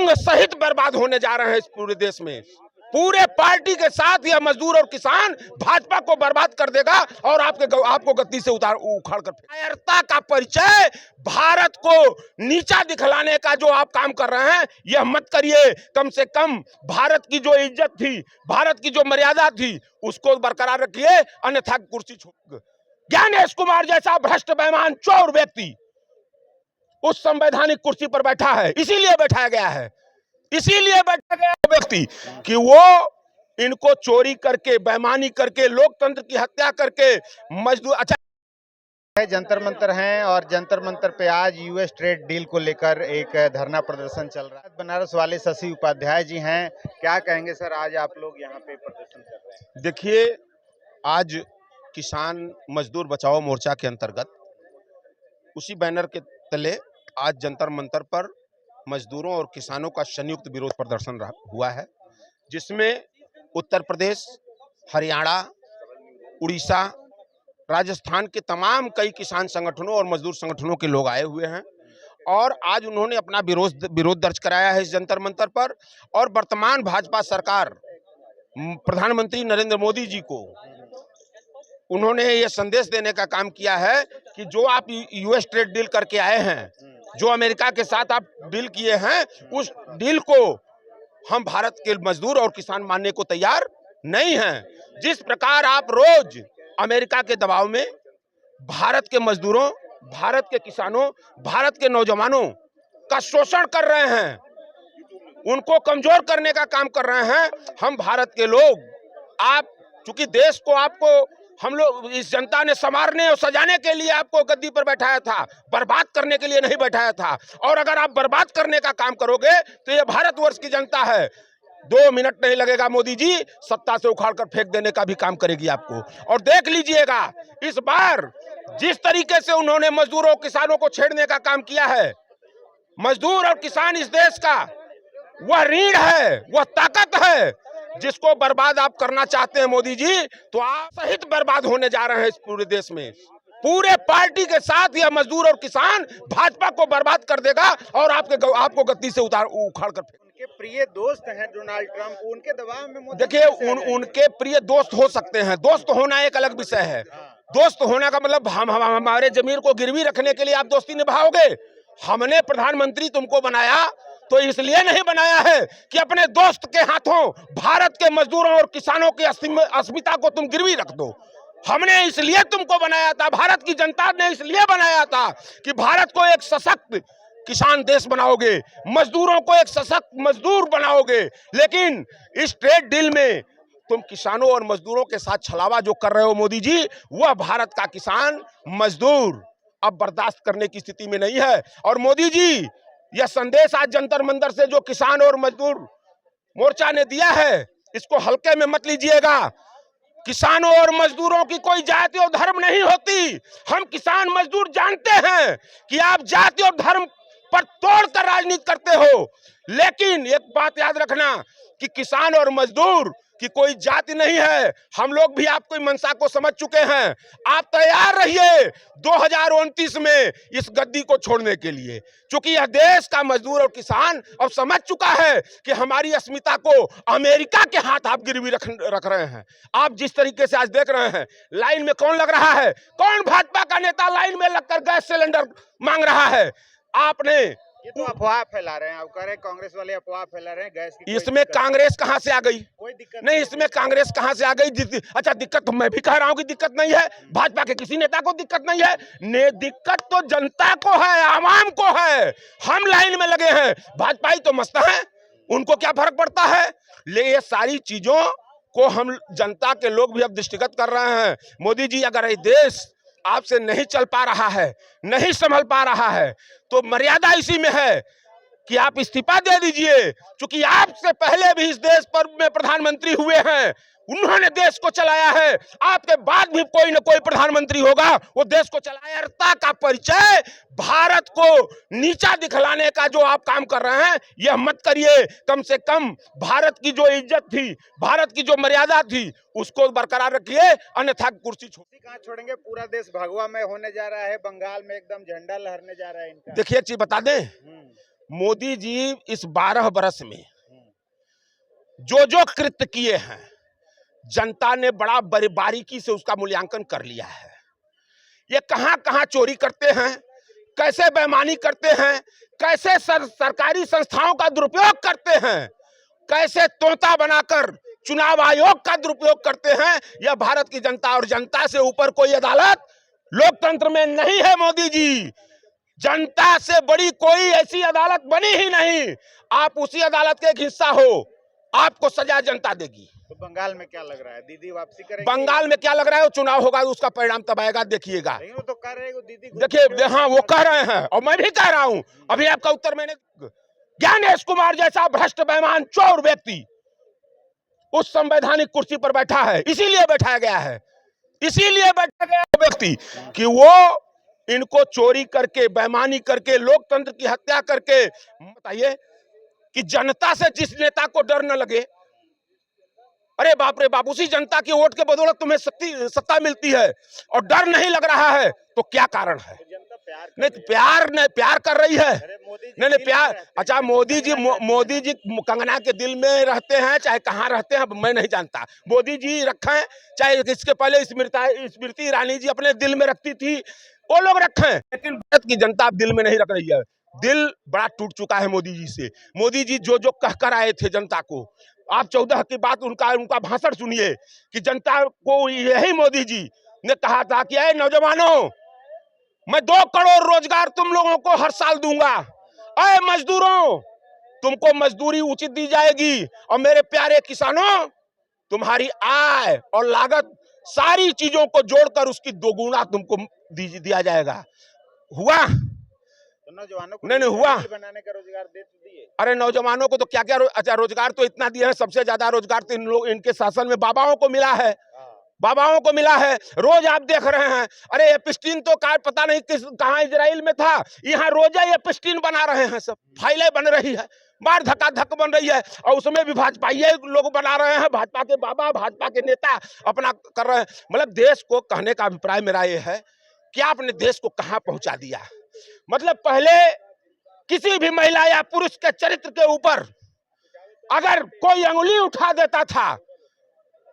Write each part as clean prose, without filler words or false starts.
संघ सहित बर्बाद होने जा रहे हैं इस पूरे देश में। पूरे पार्टी के साथ यह मजदूर और किसान भाजपा को बर्बाद कर देगा और आपको गद्दी से उखाड़ कर कायरता का परिचय, भारत को नीचा दिखलाने का जो आप काम कर रहे हैं यह मत करिए। कम से कम भारत की जो इज्जत थी, भारत की जो मर्यादा थी उसको बरकरार रखिए, अन्यथा कुर्सी छोड़। ज्ञानेश कुमार जैसा भ्रष्ट बेईमान चोर व्यक्ति उस संवैधानिक कुर्सी पर बैठा है, इसीलिए बैठाया गया है, इसीलिए बैठा गया व्यक्ति कि वो इनको चोरी करके, बेईमानी करके, लोकतंत्र की हत्या करके मजदूर। अच्छा, जंतर मंतर हैं और जंतर मंतर पे आज यूएस ट्रेड डील को लेकर एक धरना प्रदर्शन चल रहा है। बनारस वाले शशि उपाध्याय जी हैं, क्या कहेंगे सर, आज आप लोग यहाँ पे प्रदर्शन कर रहे हैं? देखिए, आज किसान मजदूर बचाओ मोर्चा के अंतर्गत उसी बैनर के तले आज जंतर मंतर पर मजदूरों और किसानों का संयुक्त विरोध प्रदर्शन हुआ है, जिसमें उत्तर प्रदेश, हरियाणा, उड़ीसा, राजस्थान के तमाम कई किसान संगठनों और मजदूर संगठनों के लोग आए हुए हैं और आज उन्होंने अपना विरोध दर्ज कराया है इस जंतर मंतर पर। और वर्तमान भाजपा सरकार, प्रधानमंत्री नरेंद्र मोदी जी को उन्होंने ये संदेश देने का काम किया है कि जो आप यूएस ट्रेड डील करके आए हैं, जो अमेरिका के साथ आप डील किए हैं, उस डील को हम भारत के मजदूर और किसान मानने को तैयार नहीं हैं। जिस प्रकार आप रोज अमेरिका के दबाव में भारत के मजदूरों, भारत के किसानों, भारत के नौजवानों का शोषण कर रहे हैं, उनको कमजोर करने का काम कर रहे हैं, हम भारत के लोग, आप चूंकि देश को आपको हम लोग, इस जनता ने संवारने और सजाने के लिए आपको गद्दी पर बैठाया था, बर्बाद करने के लिए नहीं बैठाया था। और अगर आप बर्बाद करने का काम करोगे तो ये भारतवर्ष की जनता है, 2 मिनट नहीं लगेगा, मोदी जी सत्ता से उखाड़ कर फेंक देने का भी काम करेगी आपको। और देख लीजिएगा, इस बार जिस तरीके से उन्होंने मजदूरों किसानों को छेड़ने का काम किया है, मजदूर और किसान इस देश का वह रीढ़ है, वह ताकत है, जिसको बर्बाद आप करना चाहते हैं मोदी जी, तो आप सहित बर्बाद होने जा रहे हैं इस पूरे देश में। पूरे पार्टी के साथ यह मजदूर और किसान भाजपा को बर्बाद कर देगा और आपको गद्दी से उखाड़ कर। उनके प्रिय दोस्त हैं डोनाल्ड ट्रंप, उनके दबाव में देखिए, उनके प्रिय दोस्त हो सकते हैं, दोस्त होना एक अलग विषय है। दोस्त होने का मतलब हमारे जमीर को गिरवी रखने के लिए आप दोस्ती निभाओगे। हमने प्रधानमंत्री तुमको बनाया तो इसलिए नहीं बनाया है कि अपने दोस्त के हाथों भारत के मजदूरों और किसानों की अस्मिता को तुम गिरवी रख दो। हमने इसलिए तुमको बनाया था, भारत की जनता ने इसलिए बनाया था कि भारत को एक सशक्त किसान देश बनाओगे, मजदूरों को एक सशक्त मजदूर बनाओगे। लेकिन इस ट्रेड डील में तुम किसानों और मजदूरों के साथ छलावा जो कर रहे हो मोदी जी, वह भारत का किसान मजदूर अब बर्दाश्त करने की स्थिति में नहीं है। और मोदी जी, यह संदेश आज जंतर मंतर से जो किसान और मजदूर मोर्चा ने दिया है, इसको हल्के में मत लीजिएगा। किसानों और मजदूरों की कोई जाति और धर्म नहीं होती। हम किसान मजदूर जानते हैं कि आप जाति और धर्म पर तोड़कर राजनीति करते हो, लेकिन एक बात याद रखना कि किसान और मजदूर की कोई जाति नहीं है। हम लोग भी आपकी मंशा को समझ चुके हैं। आप तैयार रहिए 2029 में इस गद्दी को छोड़ने के लिए, क्योंकि यह देश का मजदूर और किसान अब समझ चुका है कि हमारी अस्मिता को अमेरिका के हाथ आप गिरवी रख रहे हैं। आप जिस तरीके से आज देख रहे हैं, लाइन में कौन लग रहा है, कौन भाजपा का नेता लाइन में लगकर गैस सिलेंडर मांग रहा है? आपने ये तो अफवाह फैला रहे हैं, आप कह रहे हैं कांग्रेस वाले अफवाह फैला रहे हैं गैस की। इसमें कांग्रेस कहां से आ गई? कोई दिक्कत नहीं, इसमें कांग्रेस कहां से आ गई? अच्छा, दिक्कत तो मैं भी कह रहा हूं कि दिक्कत नहीं है, भाजपा के किसी नेता को दिक्कत नहीं है। दिक्कत तो जनता को है, आवाम को है। हम लाइन में लगे हैं, भाजपा ही तो मस्त है, उनको क्या फर्क पड़ता है? ले, ये सारी चीजों को हम जनता के लोग भी अब दृष्टिगत कर रहे हैं। मोदी जी, अगर ये देश आपसे नहीं चल पा रहा है, नहीं संभल पा रहा है, तो मर्यादा इसी में है कि आप इस्तीफा दे दीजिए। क्योंकि आपसे पहले भी इस देश पर में प्रधानमंत्री हुए हैं, उन्होंने देश को चलाया है। आपके बाद भी कोई न कोई प्रधानमंत्री होगा, वो देश को चलाया। कायरता का परिचय, भारत को नीचा दिखलाने का जो आप काम कर रहे हैं, यह मत करिए। कम से कम भारत की जो इज्जत थी, भारत की जो मर्यादा थी, उसको बरकरार रखिए, अन्यथा कुर्सी कहाँ छोड़ेंगे? पूरा देश भगवा में होने जा रहा है, बंगाल में एकदम झंडा लहरने जा रहा है इनका। देखिए, एक चीज बता दें, मोदी जी इस 12 बरस में जो जो कृत्य किए हैं, जनता ने बड़ा बारीकी से उसका मूल्यांकन कर लिया है। ये कहां कहां चोरी करते हैं, कैसे बेईमानी करते हैं, कैसे सरकारी संस्थाओं का दुरुपयोग करते हैं, कैसे तोता बनाकर चुनाव आयोग का दुरुपयोग करते हैं। यह भारत की जनता, और जनता से ऊपर कोई अदालत लोकतंत्र में नहीं है। मोदी जी, जनता से बड़ी कोई ऐसी अदालत बनी ही नहीं। आप उसी अदालत के एक हिस्सा हो, आपको सजा जनता देगी। तो बंगाल में क्या लग रहा है, दीदी वापसी करेगी? बंगाल में क्या लग रहा है, वो चुनाव होगा, उसका परिणाम तब आएगा, देखिएगा। लेकिन वो तो कह रहे हैं वो दीदी देखिए, हाँ वो कह रहे हैं और मैं भी कह रहा हूं। अभी आपका उत्तर मैंने, ज्ञानेश कुमार जैसा भ्रष्ट बेईमान चोर व्यक्ति उस संवैधानिक कुर्सी पर बैठा है, इसीलिए बैठाया गया है, इसीलिए बैठा गया है व्यक्ति कि वो इनको चोरी करके, बेईमानी करके, लोकतंत्र की हत्या करके। बताइए कि जनता से जिस नेता को डर न लगे, अरे बाप रे बाप, उसी जनता की वोट के बदौलत तुम्हें सत्ता मिलती है और डर नहीं लग रहा है, तो क्या कारण है? नहीं, प्यार कर रही है। नहीं प्यार, अच्छा मोदी जी कंगना के दिल में रहते हैं, चाहे कहाँ रहते हैं मैं नहीं जानता। मोदी जी रखें, चाहे इसके पहले स्मृति ईरानी जी अपने दिल में रखती थी, वो लोग रखें, लेकिन भारत की जनता अब दिल में नहीं रख रही है। दिल बड़ा टूट चुका है मोदी जी से। मोदी जी जो जो कहकर आए थे जनता को, आप 14 की बात, उनका भाषण सुनिए कि जनता को यही मोदी जी ने कहा था कि अरे नौजवानों, मैं 2 करोड़ रोजगार तुम लोगों को हर साल दूंगा। अरे मजदूरों, तुमको मजदूरी उचित दी जाएगी, और मेरे प्यारे किसानों, तुम्हारी आय और लागत सारी चीजों को जोड़कर उसकी 2 गुना तुमको दिया जाएगा। हुआ? तो नौजवानों को नहीं हुआ। बनाने का रोजगार दे तो दिए। अरे नौजवानों को तो क्या क्या, अच्छा रोजगार तो इतना दिया है, सबसे ज्यादा रोजगार तो इनके शासन में बाबाओं को मिला है, बाबाओं को मिला है। रोज आप देख रहे हैं, अरे एपिस्टीन तो पता नहीं कहां इजराइल में था, यहाँ रोज एपिस्टीन बना रहे हैं, सब फाइलें बन रही है, मार धक्का धक बन रही है, और उसमें भी भाजपा लोग बना रहे हैं, भाजपा के बाबा, भाजपा के नेता अपना कर रहे हैं। मतलब देश को, कहने का अभिप्राय मेरा ये है कि आपने देश को कहां पहुंचा दिया। मतलब पहले किसी भी महिला या पुरुष के चरित्र के ऊपर अगर कोई अंगुली उठा देता था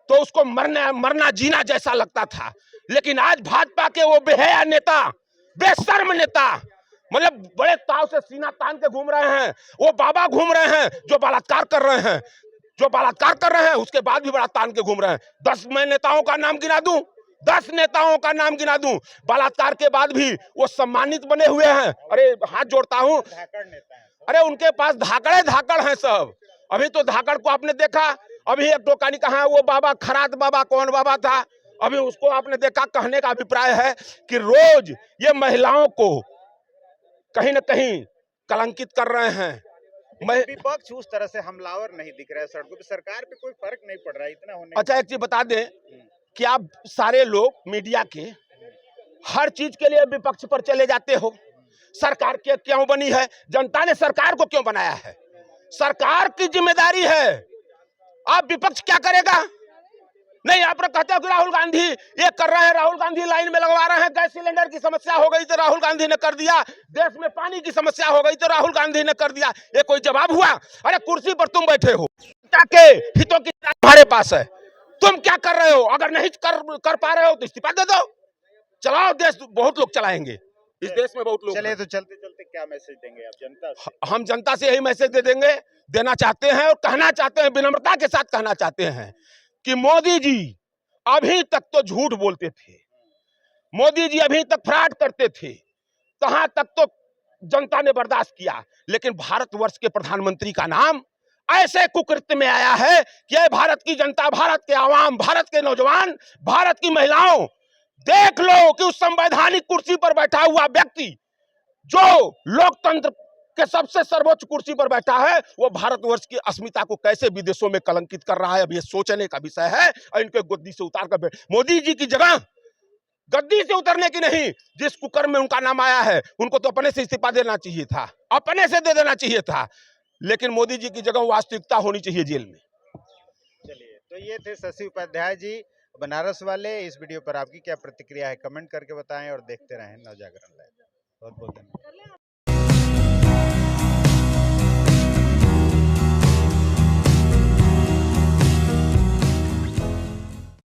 तो उसको मरना जीना जैसा लगता था, लेकिन आज भाजपा के वो बेहया नेता, बेशर्म नेता, मतलब बड़े ताव से सीना तान के घूम रहे हैं, वो बाबा घूम रहे हैं जो बलात्कार कर रहे हैं, उसके बाद भी बड़ा तान के घूम रहे हैं। 10 मैं नेताओं का नाम गिना दूं, 10 नेताओं का नाम गिना दूं, बलात्कार के बाद भी वो सम्मानित बने हुए हैं। अरे हाथ जोड़ता हूं, अरे उनके पास धाकड़ हैं सब। अभी तो धाकड़ को आपने देखा, अभी एक टोकानी कहा वो बाबा, खरात बाबा कौन बाबा था, अभी उसको आपने देखा। कहने का अभिप्राय है कि रोज ये महिलाओं को कहीं न कहीं कलंकित कर रहे हैं। विपक्ष उस तरह से हमलावर नहीं दिख रहा है सड़कों पे, सरकार पे कोई फर्क नहीं पड़ रहा है इतना होने। अच्छा एक चीज बता दें कि आप सारे लोग मीडिया के हर चीज के लिए विपक्ष पर चले जाते हो। सरकार के क्यों बनी है? जनता ने सरकार को क्यों बनाया है? सरकार की जिम्मेदारी है। आप विपक्ष क्या करेगा? नहीं, आप कहते हो कि राहुल गांधी ये कर रहे हैं, राहुल गांधी लाइन में लगवा रहे हैं, गैस सिलेंडर की समस्या हो गई तो राहुल गांधी ने कर दिया, देश में पानी की समस्या हो गई तो राहुल गांधी ने कर दिया। ये कोई जवाब हुआ? अरे कुर्सी पर तुम बैठे हो, के हितों की तुम्हारे पास है, तुम क्या कर रहे हो? अगर नहीं कर पा रहे हो तो इस्तीफा दे दो, चलाओ देश, बहुत लोग चलाएंगे इस देश में, बहुत लोग। चलिए, तो चलते चलते क्या मैसेज देंगे आप जनता से? हम जनता से यही मैसेज देना चाहते हैं और कहना चाहते हैं, विनम्रता के साथ कहना चाहते हैं कि मोदी जी अभी तक तो झूठ बोलते थे, मोदी जी अभी तक फ्रॉड करते थे, कहां तक तो जनता ने बर्दाश्त किया, लेकिन भारतवर्ष के प्रधानमंत्री का नाम ऐसे कुकृत्य में आया है कि भारत की जनता, भारत के आवाम, भारत के नौजवान, भारत की महिलाओं, देख लो कि उस संवैधानिक कुर्सी पर बैठा हुआ व्यक्ति जो लोकतंत्र के सबसे सर्वोच्च कुर्सी पर बैठा है, वो भारतवर्ष की अस्मिता को कैसे विदेशों में कलंकित कर रहा है। अब ये सोचने का विषय है, और इनको गद्दी से उतार कर, मोदी जी की जगह गद्दी से उतरने की नहीं, जिस कुकर्म में उनका नाम आया है उनको तो अपने से इस्तीफा देना चाहिए था, अपने से दे देना चाहिए था, लेकिन मोदी जी की जगह वास्तविकता होनी चाहिए जेल में। चलिए, तो ये थे शशि उपाध्याय जी बनारस वाले। इस वीडियो पर आपकी क्या प्रतिक्रिया है कमेंट करके बताएं और देखते रहें नवजागरण लाइव। बहुत बहुत धन्यवाद।